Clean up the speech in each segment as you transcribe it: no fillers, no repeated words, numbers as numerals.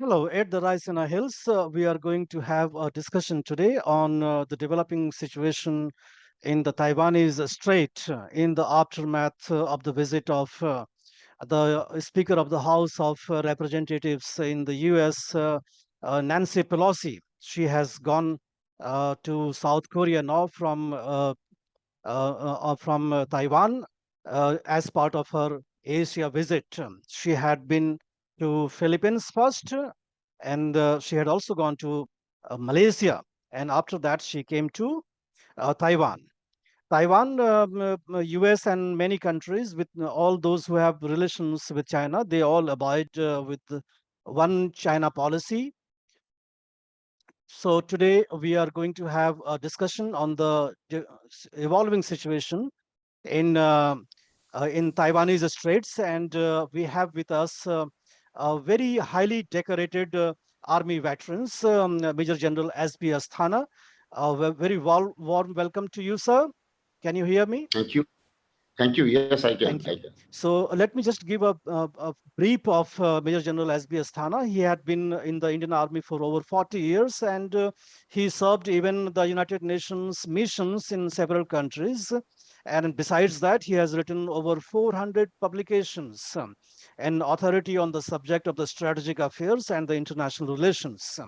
Hello, at the Raisina Hills, we are going to have a discussion today on the developing situation in the Taiwanese Strait in the aftermath of the visit of the Speaker of the House of Representatives in the US, Nancy Pelosi. She has gone to South Korea now from Taiwan as part of her Asia visit. She had been to Philippines first, and she had also gone to Malaysia, and after that she came to Taiwan. Taiwan, US, and many countries with all those who have relations with China, they all abide with the one China policy. So today we are going to have a discussion on the evolving situation in Taiwanese straits, and we have with us very highly decorated army veterans, Major General S.B. Asthana. Very warm welcome to you, sir. Can you hear me? Thank you. Thank you. Yes, I can. Thank you. So let me just give a brief of Major General S.B. Asthana. He had been in the Indian Army for over 40 years, and he served even the United Nations missions in several countries. And besides that, he has written over 400 publications, an authority on the subject of the strategic affairs and the international relations.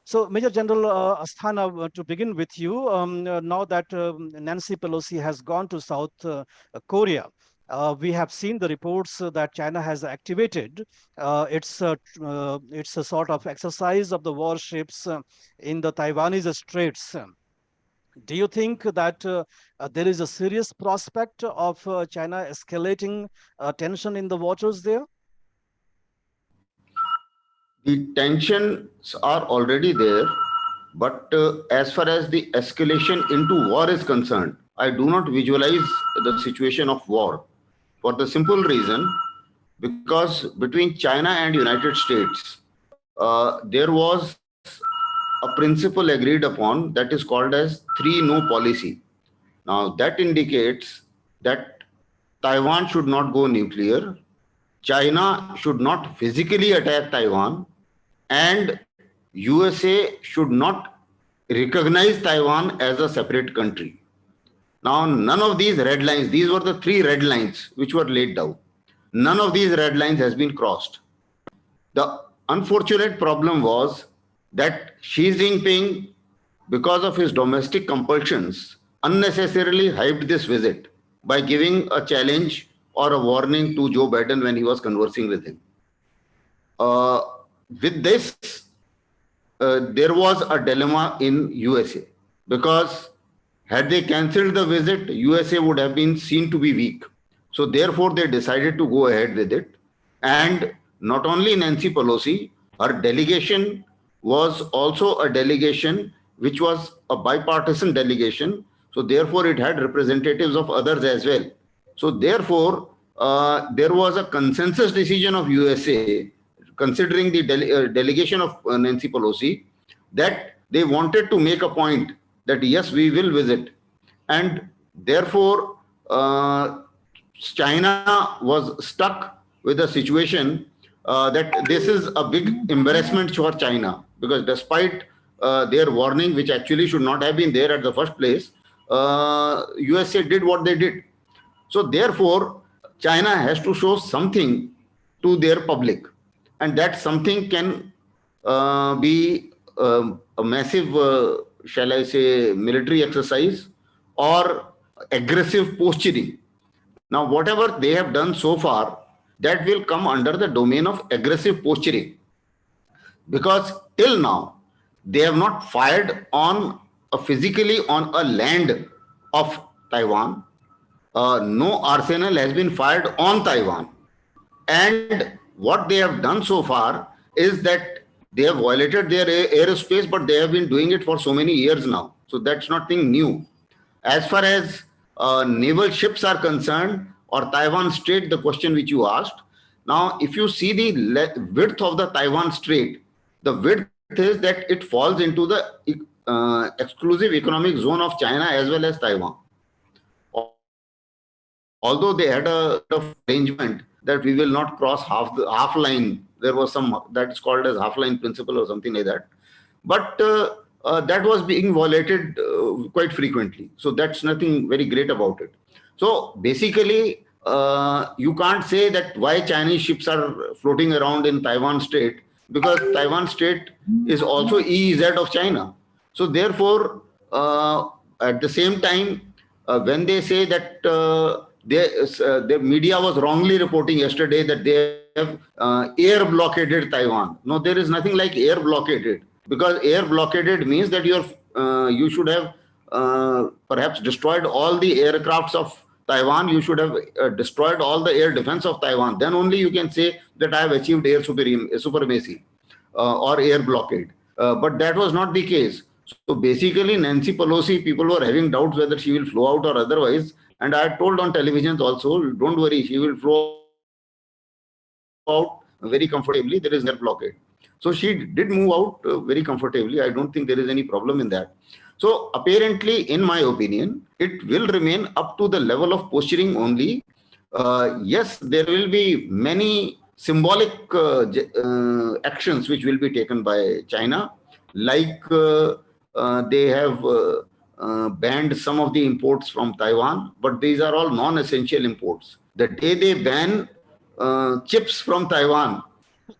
So, Major General Asthana, to begin with you, now that Nancy Pelosi has gone to South Korea, we have seen the reports that China has activated it's a sort of exercise of the warships in the Taiwanese straits. Do you think that there is a serious prospect of China escalating tension in the waters there? The tensions are already there, but as far as the escalation into war is concerned, I do not visualize the situation of war for the simple reason because between China and United States, there was a principle agreed upon that is called as three no policy. Now that indicates that Taiwan should not go nuclear, China should not physically attack Taiwan, and USA should not recognize Taiwan as a separate country. Now, none of these red lines, these were the three red lines which were laid down. None of these red lines has been crossed. The unfortunate problem was that Xi Jinping, because of his domestic compulsions, unnecessarily hyped this visit by giving a challenge or a warning to Joe Biden when he was conversing with him. Uh, with this, there was a dilemma in USA because had they cancelled the visit, USA would have been seen to be weak. So therefore, they decided to go ahead with it. And not only Nancy Pelosi, her delegation was also a delegation which was a bipartisan delegation. So therefore, it had representatives of others as well. So therefore, there was a consensus decision of USA, considering the delegation of Nancy Pelosi, that they wanted to make a point that yes, we will visit. And therefore, China was stuck with a situation that this is a big embarrassment for China because despite their warning, which actually should not have been there at the first place, USA did what they did. So therefore, China has to show something to their public, and that something can be a massive, shall I say, military exercise or aggressive posturing. Now, whatever they have done so far, that will come under the domain of aggressive posturing because till now they have not fired on physically on a land of Taiwan. No arsenal has been fired on Taiwan. And what they have done so far is that they have violated their airspace, but they have been doing it for so many years now. So that's nothing new. As far as naval ships are concerned, or Taiwan Strait, the question which you asked. Now, if you see the width of the Taiwan Strait, the width is that it falls into the exclusive economic zone of China as well as Taiwan. Although they had a arrangement that we will not cross half line There was some that is called as half-line principle or something like that. But that was being violated quite frequently. So that's nothing very great about it. So basically, you can't say that why Chinese ships are floating around in Taiwan Strait, because Taiwan Strait is also EEZ of China. So therefore, at the same time, when they say that the media was wrongly reporting yesterday that they have air blockaded Taiwan. No, there is nothing like air blockaded, because air blockaded means that you should have perhaps destroyed all the aircrafts of Taiwan. You should have destroyed all the air defense of Taiwan. Then only you can say that I have achieved air supremacy or air blockade. But that was not the case. So basically, Nancy Pelosi, people were having doubts whether she will flow out or otherwise. And I had told on televisions also, don't worry, she will flow out very comfortably. There is no air blockade. So she did move out very comfortably. I don't think there is any problem in that. So apparently, in my opinion, it will remain up to the level of posturing only. Yes, there will be many symbolic actions which will be taken by China, like they have banned some of the imports from Taiwan, but these are all non-essential imports. The day they ban chips from Taiwan,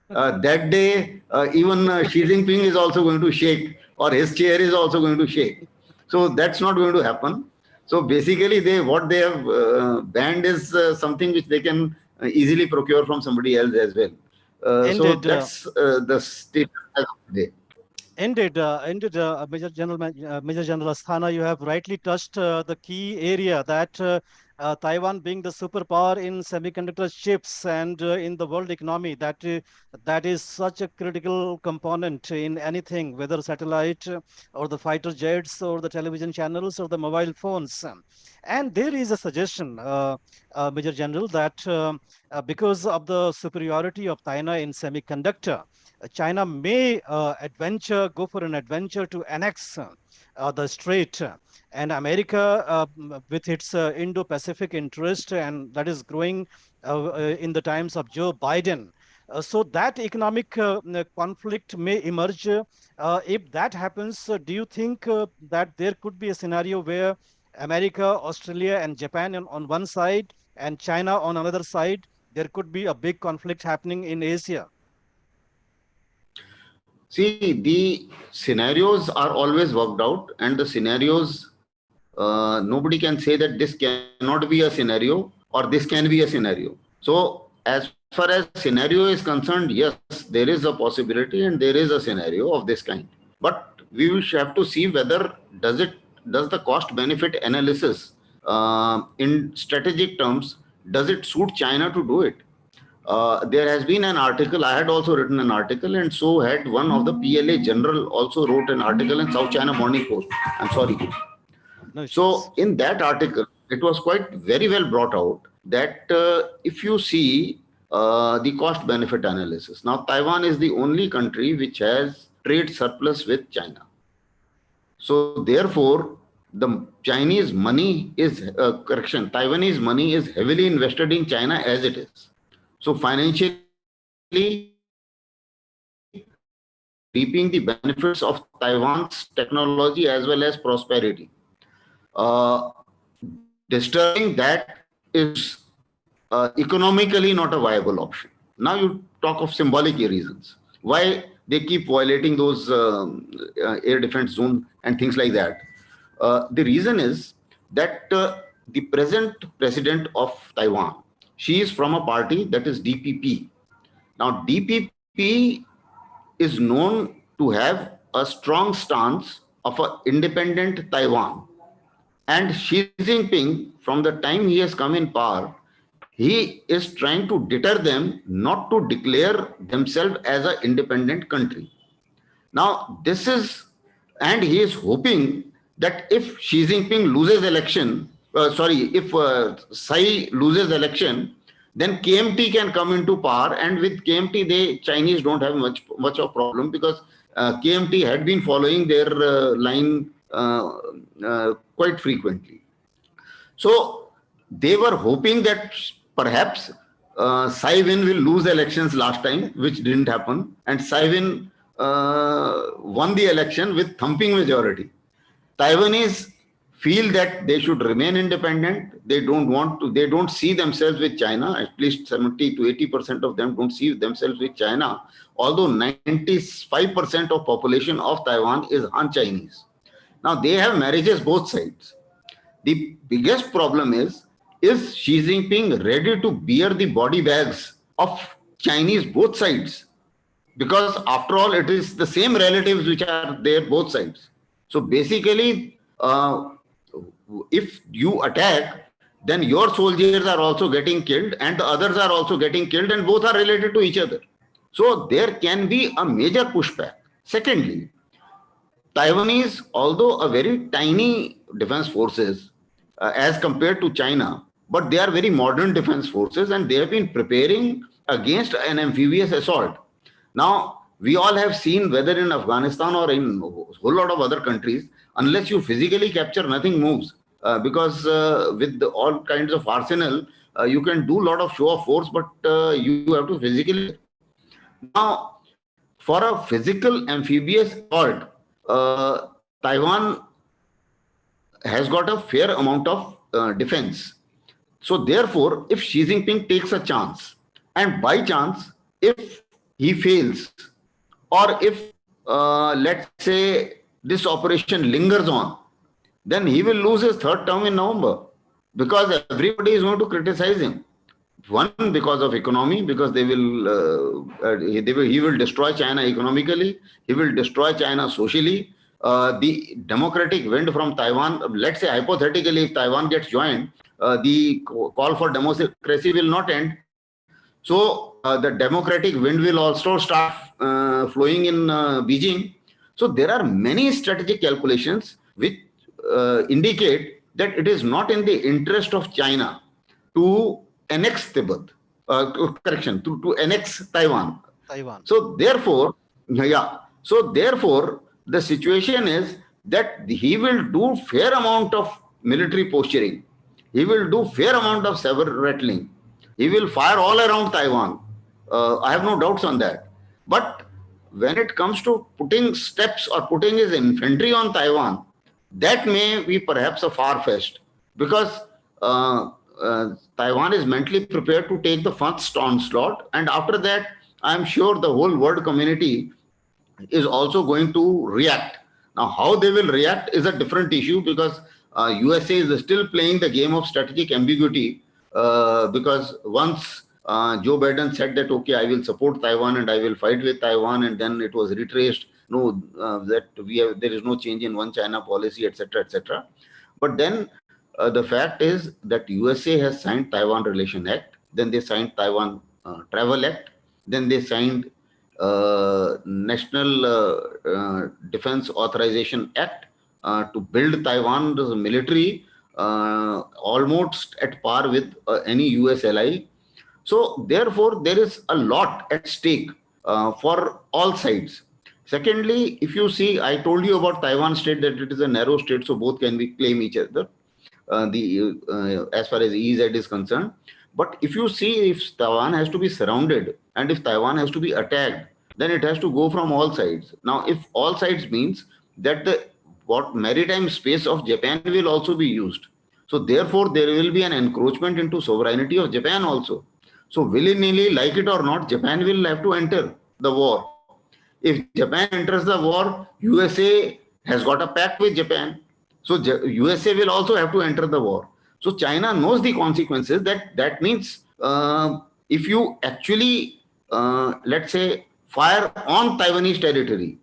that day even Xi Jinping is also going to shake, or his chair is also going to shake. So that's not going to happen. So basically, what they have banned is something which they can easily procure from somebody else as well. So Indeed, that's the state as of today. indeed, Major General Asthana, you have rightly touched the key area that Taiwan being the superpower in semiconductor chips and in the world economy, that is such a critical component in anything, whether satellite or the fighter jets or the television channels or the mobile phones. And there is a suggestion, Major General, that because of the superiority of China in semiconductor, China may go for an adventure to annex the Strait, and America, with its Indo-Pacific interest, and that is growing in the times of Joe Biden. So that economic conflict may emerge. If that happens, do you think that there could be a scenario where America, Australia, and Japan on one side, and China on another side, there could be a big conflict happening in Asia? See, the scenarios are always worked out, and the scenarios, nobody can say that this cannot be a scenario or this can be a scenario. So, as far as scenario is concerned, yes, there is a possibility and there is a scenario of this kind. But we will have to see whether does the cost benefit analysis in strategic terms, does it suit China to do it? There has been an article, I had also written an article, and so had one of the PLA general also wrote an article in South China Morning Post. I'm sorry. No issues. So in that article, it was quite very well brought out that if you see the cost benefit analysis, now Taiwan is the only country which has trade surplus with China. So therefore, the Chinese money is, Taiwanese money is heavily invested in China as it is. So financially, reaping the benefits of Taiwan's technology as well as prosperity. Disturbing that is economically not a viable option. Now you talk of symbolic reasons. Why they keep violating those air defense zone and things like that. The reason is that the present president of Taiwan, she is from a party that is DPP. Now DPP is known to have a strong stance of an independent Taiwan. And Xi Jinping, from the time he has come in power, he is trying to deter them not to declare themselves as an independent country. Now, and he is hoping that if Xi Jinping loses election, if Tsai loses election, then KMT can come into power, and with KMT, the Chinese don't have much of problem, because KMT had been following their line quite frequently. So they were hoping that perhaps Tsai Ing-wen will lose elections last time, which didn't happen, and Tsai Ing-wen won the election with thumping majority. Taiwanese feel that they should remain independent. They don't want to. They don't see themselves with China. At least 70 to 80% of them don't see themselves with China. Although 95% of population of Taiwan is Han Chinese. Now they have marriages both sides. The biggest problem is Xi Jinping ready to bear the body bags of Chinese both sides? Because after all, it is the same relatives which are there both sides. So basically, if you attack, then your soldiers are also getting killed and the others are also getting killed, and both are related to each other. So there can be a major pushback. Secondly, Taiwanese, although a very tiny defense forces as compared to China, but they are very modern defense forces and they have been preparing against an amphibious assault. Now, we all have seen whether in Afghanistan or in a whole lot of other countries, unless you physically capture, nothing moves. Because with all kinds of arsenal, you can do a lot of show of force, but you have to physically. Now, for a physical amphibious assault, Taiwan has got a fair amount of defense. So therefore, if Xi Jinping takes a chance, and by chance, if he fails, or if, let's say, this operation lingers on, then he will lose his third term in November, because everybody is going to criticize him. One, because of economy, because he will destroy China economically, he will destroy China socially. The democratic wind from Taiwan, let's say hypothetically, if Taiwan gets joined, the call for democracy will not end. So the democratic wind will also start flowing in Beijing. So there are many strategic calculations which indicate that it is not in the interest of China to annex Tibet, to annex Taiwan. Taiwan. So therefore, yeah. So therefore, the situation is that he will do fair amount of military posturing. He will do fair amount of saber rattling. He will fire all around Taiwan. I have no doubts on that. But when it comes to putting steps or putting his infantry on Taiwan, that may be perhaps a far-fetched, because Taiwan is mentally prepared to take the first onslaught, and after that, I'm sure the whole world community is also going to react. Now, how they will react is a different issue, because USA is still playing the game of strategic ambiguity, because once Joe Biden said that, okay, I will support Taiwan and I will fight with Taiwan, and then it was retraced, no, that there is no change in one China policy, etc., etc. But then the fact is that USA has signed Taiwan Relation Act, then they signed Taiwan Travel Act, then they signed National Defense Authorization Act to build Taiwan's military almost at par with any US ally. So therefore, there is a lot at stake for all sides. Secondly, if you see, I told you about Taiwan Strait, that it is a narrow strait, so both can claim each other. As far as EEZ is concerned. But if you see, if Taiwan has to be surrounded and if Taiwan has to be attacked, then it has to go from all sides. Now, if all sides means that the maritime space of Japan will also be used. So therefore, there will be an encroachment into sovereignty of Japan also. So willy-nilly, like it or not, Japan will have to enter the war. If Japan enters the war, USA has got a pact with Japan. So USA will also have to enter the war. So China knows the consequences. That means if you actually, let's say, fire on Taiwanese territory,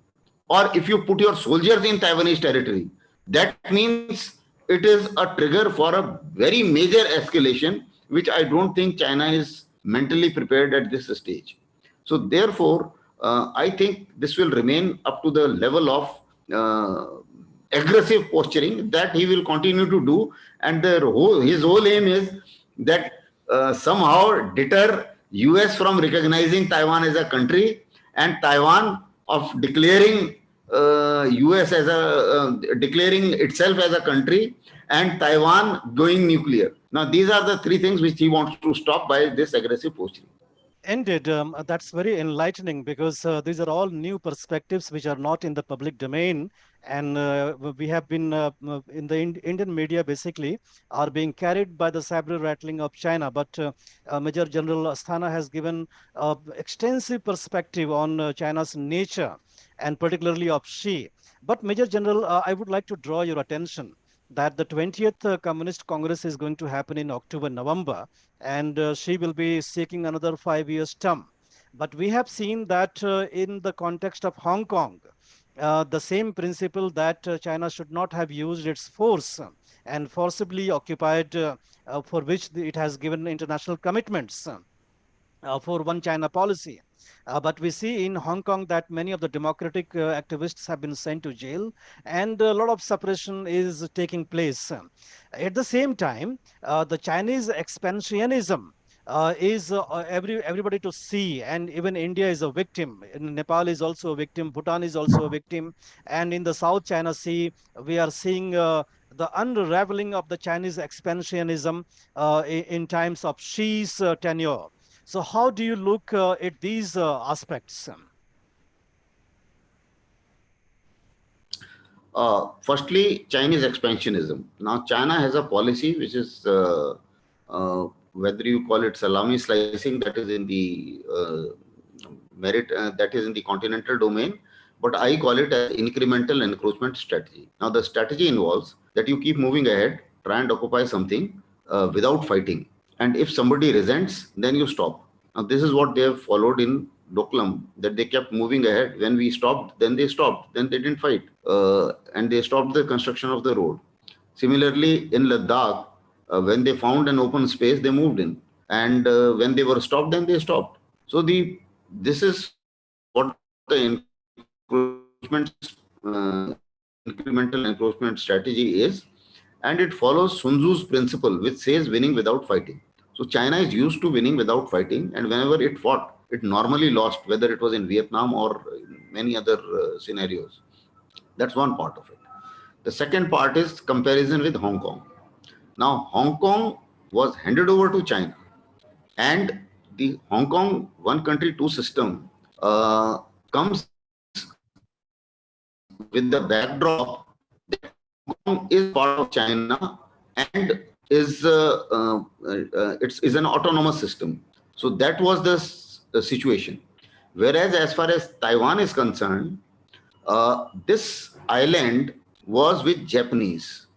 or if you put your soldiers in Taiwanese territory, that means it is a trigger for a very major escalation, which I don't think China is mentally prepared at this stage. So therefore, I think this will remain up to the level of aggressive posturing that he will continue to do, and his whole aim is that somehow deter US from recognizing Taiwan as a country, and Taiwan of declaring US as declaring itself as a country, and Taiwan going nuclear. Now, these are the three things which he wants to stop by this aggressive posturing. Indeed, that's very enlightening because these are all new perspectives which are not in the public domain. And we have been in the Indian media basically are being carried by the saber rattling of China. But Major General Asthana has given extensive perspective on China's nature and particularly of Xi. But Major General, I would like to draw your attention that the 20th Communist Congress is going to happen in October, November, and she will be seeking another 5 years term. But we have seen that in the context of Hong Kong, the same principle that China should not have used its force and forcibly occupied, for which it has given international commitments for one China policy. But we see in Hong Kong that many of the democratic activists have been sent to jail, and a lot of suppression is taking place. At the same time, the Chinese expansionism is everybody to see, and even India is a victim. Nepal is also a victim. Bhutan is also a victim, and in the South China Sea, we are seeing the unraveling of the Chinese expansionism in times of Xi's tenure. So how do you look at these aspects? Firstly, Chinese expansionism. Now, China has a policy which is whether you call it salami slicing, that is in the that is in the continental domain, but I call it as incremental encroachment strategy. Now, the strategy involves that you keep moving ahead, try and occupy something without fighting, and if somebody resents, then you stop. Now, this is what they have followed in Doklam, that they kept moving ahead. When we stopped, then they stopped. Then they didn't fight. And they stopped the construction of the road. Similarly, in Ladakh, when they found an open space, they moved in. And when they were stopped, then they stopped. So this is what the incremental encroachment strategy is. And it follows Sun Tzu's principle, which says winning without fighting. So China is used to winning without fighting, and whenever it fought, it normally lost, whether it was in Vietnam or in many other scenarios. That's one part of it. The second part is comparison with Hong Kong. Now, Hong Kong was handed over to China, and the Hong Kong one country, two system comes with the backdrop that Hong Kong is part of China and is it's an autonomous system. So that was the situation. Whereas as far as Taiwan is concerned, this island was with Japanese,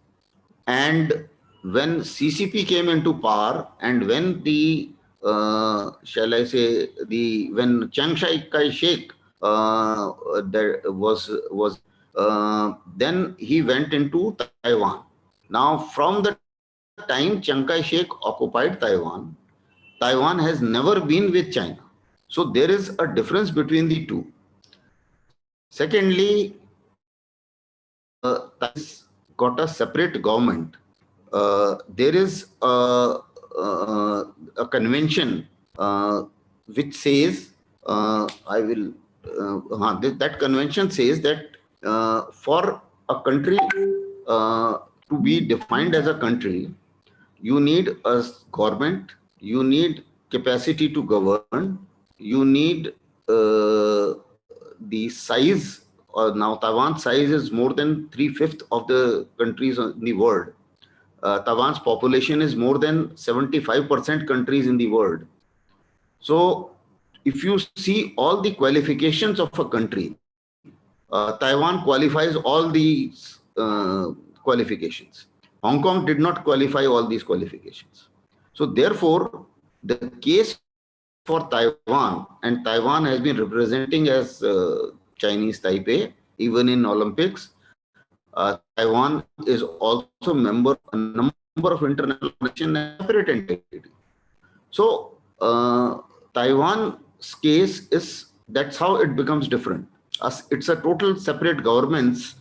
and when CCP came into power, and when the shall I say when Chiang Kai-shek there was then he went into Taiwan. Now, from the time Chiang Kai-shek occupied Taiwan, Taiwan has never been with China. So there is a difference between the two. Secondly, Taiwanese got a separate government. There is a convention which says, that convention says that for a country to be defined as a country, you need a government, you need capacity to govern, you need the size. Now, Taiwan's size is more than 3/5 of the countries in the world. Taiwan's population is more than 75% countries in the world. So, if you see all the qualifications of a country, Taiwan qualifies all these qualifications. Hong Kong did not qualify all these qualifications. So therefore, the case for Taiwan, and Taiwan has been representing as Chinese Taipei, even in Olympics. Taiwan is also a member of a number of international organizations and separate entity. So Taiwan's case is, that's how it becomes different. It's a total separate governance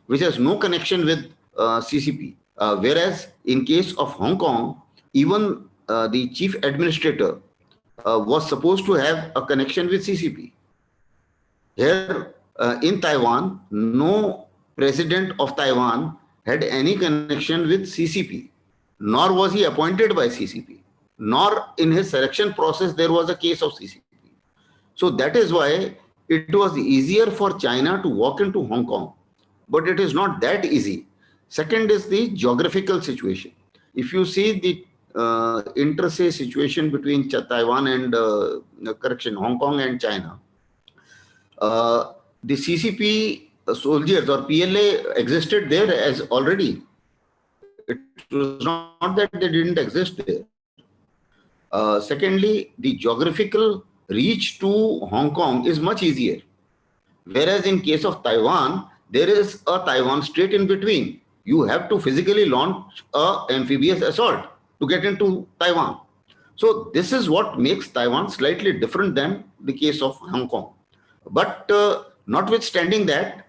which has no connection with CCP. Whereas in case of Hong Kong, even the chief administrator was supposed to have a connection with CCP. Here in Taiwan, no president of Taiwan had any connection with CCP, nor was he appointed by CCP, nor in his selection process there was a case of CCP. So that is why it was easier for China to walk into Hong Kong. But it is not that easy. Second is the geographical situation. If you see the inter-se situation between Taiwan and, Hong Kong and China, the CCP soldiers or PLA existed there as already. It was not that they didn't exist there. Secondly, the geographical reach to Hong Kong is much easier. Whereas in case of Taiwan, there is a Taiwan Strait in between. You have to physically launch a amphibious assault to get into Taiwan. So this is what makes Taiwan slightly different than the case of Hong Kong. But notwithstanding that,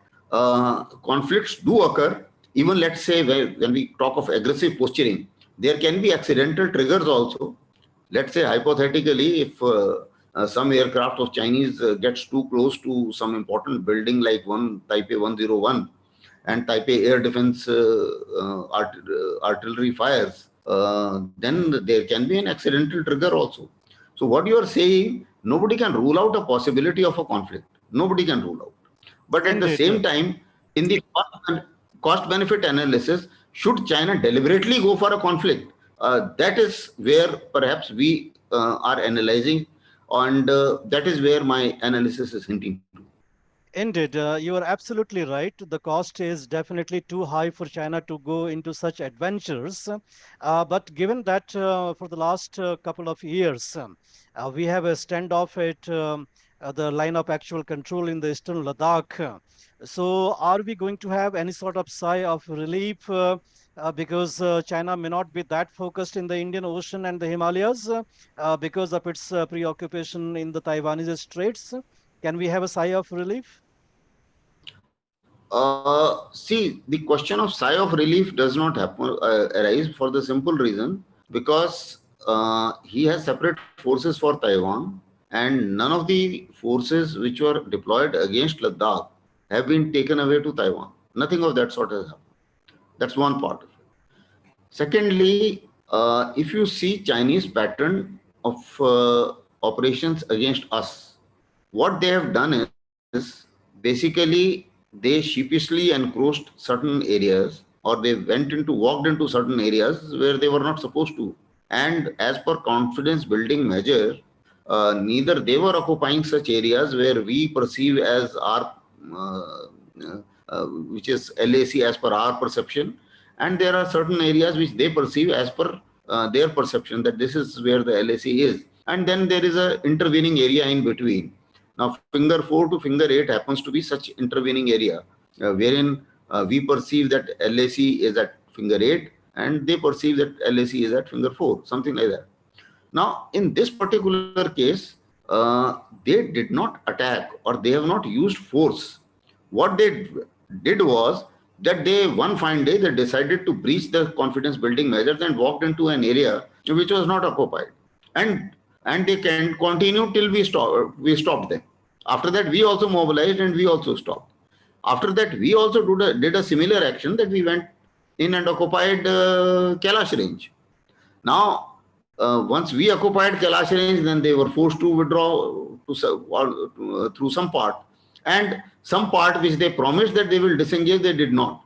conflicts do occur. Even let's say when we talk of aggressive posturing, there can be accidental triggers also. Let's say hypothetically, if some aircraft of Chinese gets too close to some important building like Taipei 101 and Taipei air defense artillery fires, then there can be an accidental trigger also. So what you are saying, nobody can rule out a possibility of a conflict. Nobody can rule out. But at the Indeed. same time, in the cost benefit analysis, should China deliberately go for a conflict? That is where perhaps we are analyzing, and that is where my analysis is hinting to. Indeed, you are absolutely right. The cost is definitely too high for China to go into such adventures. But given that for the last couple of years, we have a standoff at the line of actual control in the eastern Ladakh. So, are we going to have any sort of sigh of relief because China may not be that focused in the Indian Ocean and the Himalayas because of its preoccupation in the Taiwanese straits? Can we have a sigh of relief? See, the question of sigh of relief does not happen, arise for the simple reason because he has separate forces for Taiwan, and none of the forces which were deployed against Ladakh have been taken away to Taiwan. Nothing of that sort has happened. That's one part of it. Secondly, if you see Chinese pattern of operations against us, what they have done is basically they sheepishly encroached certain areas, or they walked into certain areas where they were not supposed to. And as per confidence building measure, neither they were occupying such areas where we perceive as our, which is LAC as per our perception, and there are certain areas which they perceive as per their perception that this is where the LAC is, and then there is a intervening area in between. Now finger 4 to finger 8 happens to be such intervening area wherein we perceive that LAC is at finger 8 and they perceive that LAC is at finger 4, something like that. Now in this particular case, they did not attack or they have not used force. What they did was that they, one fine day, they decided to breach the confidence building measures and walked into an area which was not occupied, and they can continue till we stopped them. After that, we also mobilized and we also stopped. After that, we also did a similar action, that we went in and occupied Kailash range. Now, once we occupied Kailash range, then they were forced to withdraw through some part, and some part which they promised that they will disengage, they did not.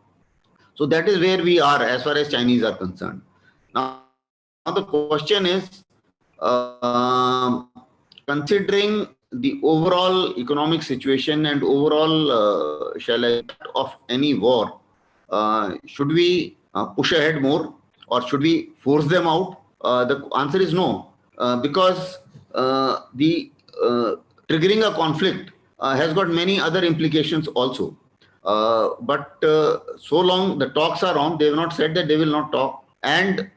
So that is where we are as far as Chinese are concerned. Now the question is, considering the overall economic situation and overall, shall I say, impact of any war, should we push ahead more or should we force them out? The answer is no, because the triggering a conflict has got many other implications also. But so long the talks are on, they have not said that they will not talk. And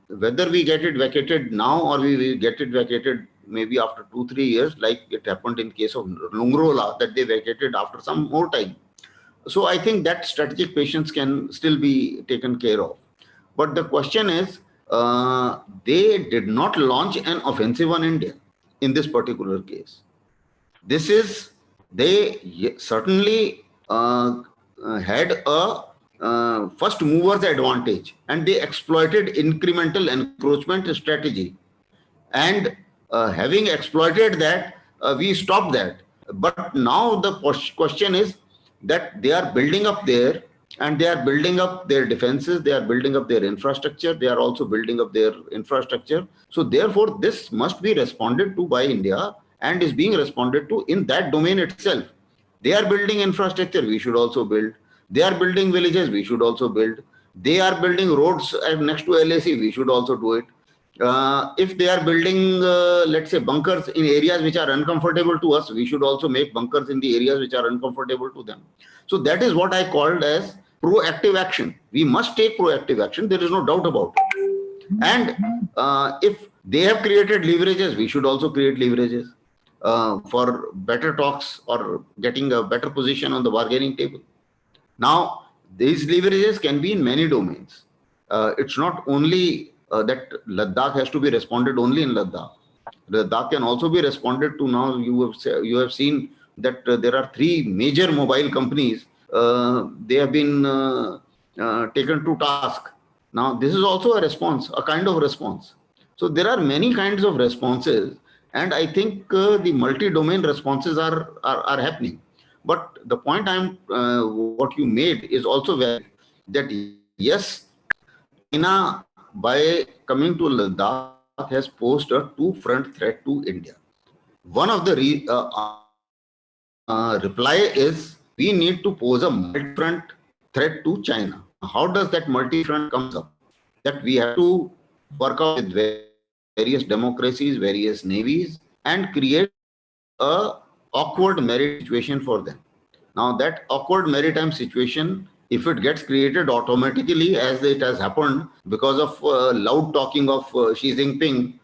whether we get it vacated now or we will get it vacated maybe after 2-3 years, like it happened in case of Lungrola, that they vacated after some more time. So I think that strategic patience can still be taken care of. But the question is, they did not launch an offensive on India in this particular case. They certainly had a first movers advantage, and they exploited incremental encroachment strategy. And having exploited that, we stopped that. But now the question is that they are building up there, and they are building up their defenses, they are building up their infrastructure, they are also building up their infrastructure. So therefore, this must be responded to by India, and is being responded to in that domain itself. They are building infrastructure, we should also build. They are building villages, we should also build. They are building roads next to LAC, we should also do it. If they are building, let's say, bunkers in areas which are uncomfortable to us, we should also make bunkers in the areas which are uncomfortable to them. So that is what I called as proactive action. We must take proactive action. There is no doubt about it. And if they have created leverages, we should also create leverages for better talks or getting a better position on the bargaining table. Now, these leverages can be in many domains. It's not only that Ladakh has to be responded only in Ladakh. Ladakh can also be responded to. Now you have seen that there are three major mobile companies. They have been taken to task. Now this is also a response, a kind of response. So there are many kinds of responses, and I think the multi-domain responses are happening. But the point what you made is also valid, that yes, China, by coming to Ladakh, has posed a two-front threat to India. One of the reply is we need to pose a multi-front threat to China. How does that multi-front comes up? That we have to work out with various democracies, various navies, and create a awkward maritime situation for them. Now that awkward maritime situation, if it gets created automatically, as it has happened because of loud talking of Xi Jinping,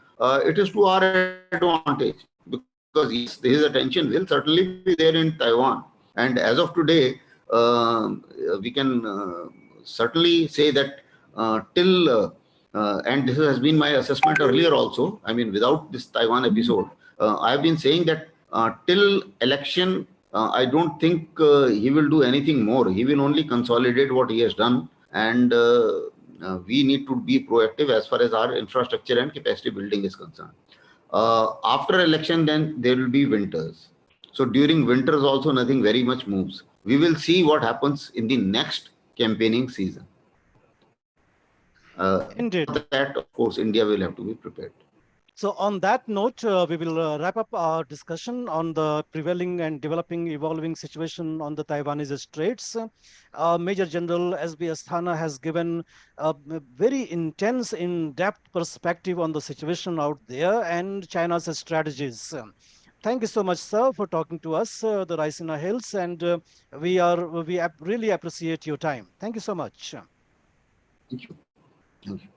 it is to our advantage, because yes, his attention will certainly be there in Taiwan. And as of today, we can certainly say that till and this has been my assessment earlier also. I mean, without this Taiwan episode, I have been saying that till election, I don't think he will do anything more. He will only consolidate what he has done, and we need to be proactive as far as our infrastructure and capacity building is concerned. After election, then there will be winters. So during winters also nothing very much moves. We will see what happens in the next campaigning season. Indeed. For that, of course, India will have to be prepared. So on that note, we will wrap up our discussion on the prevailing and developing, evolving situation on the Taiwanese straits. Major General S.B. Asthana has given a very intense, in-depth perspective on the situation out there and China's strategies. Thank you so much, sir, for talking to us, the Raisina Hills, and we really appreciate your time. Thank you so much. Thank you. Thank you.